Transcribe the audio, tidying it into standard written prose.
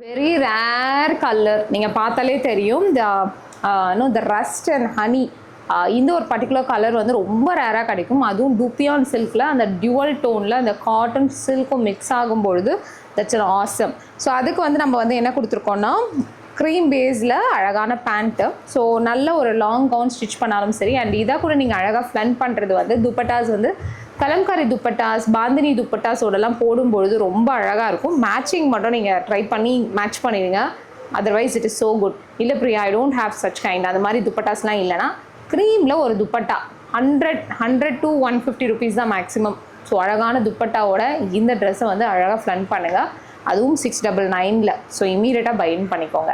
Very rare colour, நீங்கள் பார்த்தாலே தெரியும். த ரஸ்ட் அண்ட் ஹனி, இந்த ஒரு பர்டிகுலர் கலர் வந்து ரொம்ப ரேராக கிடைக்கும். அதுவும் டூப்பியான் சில்கில் அந்த டியூவல் டோனில் அந்த காட்டன் சில்க்கும் மிக்ஸ் ஆகும்பொழுது தட்ஸ் an awesome. ஸோ அதுக்கு வந்து நம்ம வந்து என்ன கொடுத்துருக்கோன்னா க்ரீம் பேஸில் அழகான பேண்ட்டு. ஸோ நல்ல ஒரு லாங் கவுன் ஸ்டிச் பண்ணாலும் சரி. அண்ட் இதாக கூட நீங்கள் அழகாக ஃப்ளன் பண்ணுறது வந்து துப்பட்டாஸ் வந்து கலம்காரி துப்பட்டாஸ், பாந்தினி துப்பட்டாஸோடலாம் போடும்பொழுது ரொம்ப அழகாக இருக்கும். மேட்சிங் மட்டும் நீங்கள் ட்ரை பண்ணி மேட்ச் பண்ணிடுங்க. Otherwise it is so good. இல்லை Priya, I don't have such kind, அந்த மாதிரி துப்பட்டாஸ்லாம் இல்லைனா க்ரீமில் ஒரு துப்பட்டா 100 to 150 rupees தான் மேக்ஸிமம். ஸோ அழகான துப்பட்டாவோட இந்த ட்ரெஸ்ஸை வந்து அழகாக ஃப்ளன் பண்ணுங்கள். அதுவும் 699. ஸோ இமீடியட்டாக பைன் பண்ணிக்கோங்க.